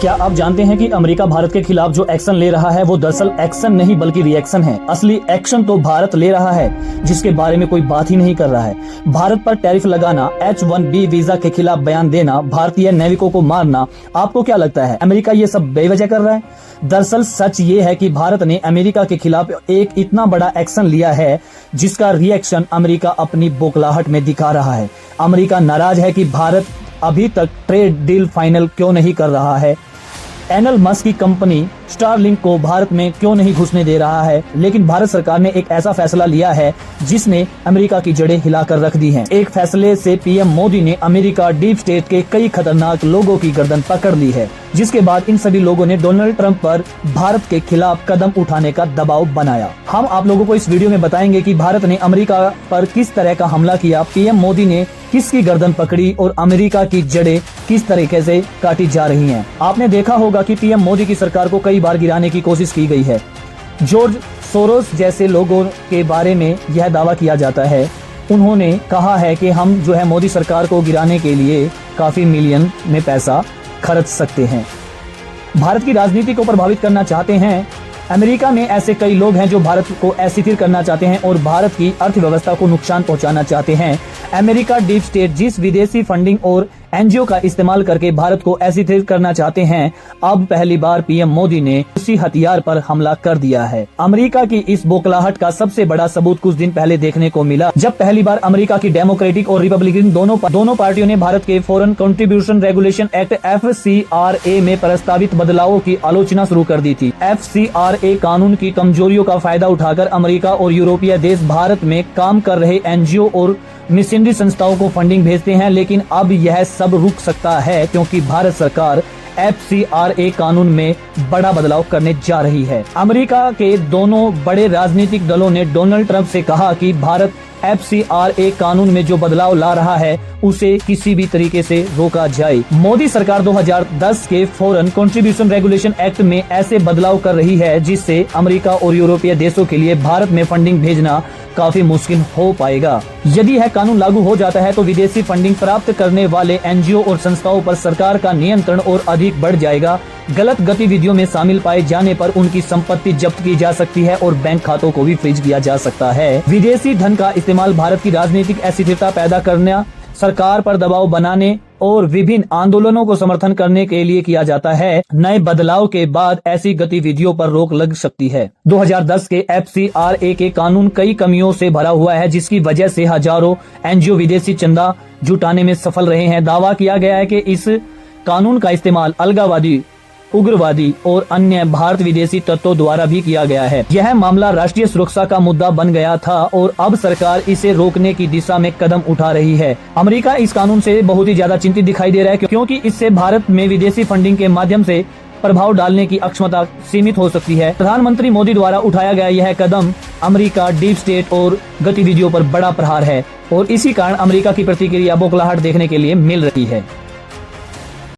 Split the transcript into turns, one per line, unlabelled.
क्या आप जानते हैं कि अमेरिका भारत के खिलाफ जो एक्शन ले रहा है वो दरअसल एक्शन नहीं बल्कि रिएक्शन है। असली एक्शन तो भारत ले रहा है जिसके बारे में कोई बात ही नहीं कर रहा है। भारत पर टैरिफ लगाना, H-1B वीजा के खिलाफ बयान देना, भारतीय नाविकों को मारना, आपको क्या लगता है अमेरिका ये सब बेवजह कर रहा है? दरअसल सच ये है कि भारत ने अमेरिका के खिलाफ एक इतना बड़ा एक्शन लिया है जिसका रिएक्शन अमेरिका अपनी बौखलाहट में दिखा रहा है। अमेरिका नाराज है कि भारत अभी तक ट्रेड डील फाइनल क्यों नहीं कर रहा है, एलन मस्क की कंपनी स्टारलिंक को भारत में क्यों नहीं घुसने दे रहा है। लेकिन भारत सरकार ने एक ऐसा फैसला लिया है जिसने अमेरिका की जड़ें हिलाकर रख दी हैं। एक फैसले से पीएम मोदी ने अमेरिका डीप स्टेट के कई खतरनाक लोगों की गर्दन पकड़ ली है, जिसके बाद इन सभी लोगों ने डोनाल्ड ट्रंप पर भारत के खिलाफ कदम उठाने का दबाव बनाया। हम आप लोगों को इस वीडियो में बताएंगे कि भारत ने अमेरिका पर किस तरह का हमला किया, पीएम मोदी ने किसकी गर्दन पकड़ी और अमेरिका की जड़ें किस तरीके से काटी जा रही हैं। आपने देखा होगा कि पीएम मोदी की सरकार को कई बार गिराने की कोशिश की गई है। जॉर्ज सोरोस जैसे लोगों के बारे में यह दावा किया जाता है, उन्होंने कहा है कि हम जो है मोदी सरकार को गिराने के लिए काफी मिलियन में पैसा खर्च सकते हैं। भारत की राजनीति को प्रभावित करना चाहते हैं। अमेरिका में ऐसे कई लोग हैं जो भारत को अस्थिर करना चाहते हैं और भारत की अर्थव्यवस्था को नुकसान पहुंचाना चाहते हैं। अमेरिका डीप स्टेट जिस विदेशी फंडिंग और एनजीओ का इस्तेमाल करके भारत को अस्थिर करना चाहते हैं, अब पहली बार पीएम मोदी ने उसी हथियार पर हमला कर दिया है। अमेरिका की इस बौखलाहट का सबसे बड़ा सबूत कुछ दिन पहले देखने को मिला, जब पहली बार अमेरिका की डेमोक्रेटिक और रिपब्लिकन दोनों पार्टियों ने भारत के foreign contribution regulation act FCRA में प्रस्तावित बदलावों की आलोचना शुरू कर दी थी। FCRA कानून की कमजोरियों का फायदा उठाकर अमेरिका और यूरोपीय देश भारत में काम कर रहे एनजीओ और मिशनरी संस्थाओं को फंडिंग भेजते हैं, लेकिन अब यह सब रुक सकता है क्योंकि भारत सरकार FCRA कानून में बड़ा बदलाव करने जा रही है। अमेरिका के दोनों बड़े राजनीतिक दलों ने डोनाल्ड ट्रंप से कहा कि भारत FCRA कानून में जो बदलाव ला रहा है उसे किसी भी तरीके से रोका जाए। मोदी सरकार 2010 के फॉरेन कंट्रीब्यूशन रेगुलेशन एक्ट में ऐसे बदलाव कर रही है जिससे अमेरिका और यूरोपीय देशों के लिए भारत में फंडिंग भेजना काफी मुश्किल हो पाएगा। यदि यह कानून लागू हो जाता है तो विदेशी फंडिंग प्राप्त करने वाले एनजीओ और संस्थाओं पर सरकार का नियंत्रण और अधिक बढ़ जाएगा। गलत गतिविधियों में शामिल पाए जाने पर उनकी संपत्ति जब्त की जा सकती है और बैंक खातों को भी फ्रीज किया जा सकता है। विदेशी धन का इस्तेमाल भारत की राजनीतिक अस्थिरता पैदा करना, सरकार पर दबाव बनाने और विभिन्न आंदोलनों को समर्थन करने के लिए किया जाता है। नए बदलाव के बाद ऐसी गतिविधियों पर रोक लग सकती है। 2010 के FCRA के कानून कई कमियों से भरा हुआ है, जिसकी वजह से हजारों एनजीओ विदेशी चंदा जुटाने में सफल रहे हैं। दावा किया गया है कि इस कानून का इस्तेमाल अलगाववादी, उग्रवादी और अन्य भारत विदेशी तत्वों द्वारा भी किया गया है। यह मामला राष्ट्रीय सुरक्षा का मुद्दा बन गया था और अब सरकार इसे रोकने की दिशा में कदम उठा रही है। अमेरिका इस कानून से बहुत ही ज्यादा चिंतित दिखाई दे रहा है क्योंकि इससे भारत में विदेशी फंडिंग के माध्यम से प्रभाव डालने की अक्षमता सीमित हो सकती है। प्रधानमंत्री मोदी द्वारा उठाया गया यह कदम अमेरिका डीप स्टेट और गतिविधियों पर बड़ा प्रहार है और इसी कारण अमेरिका की प्रतिक्रिया बौखलाहट देखने के लिए मिल रही है।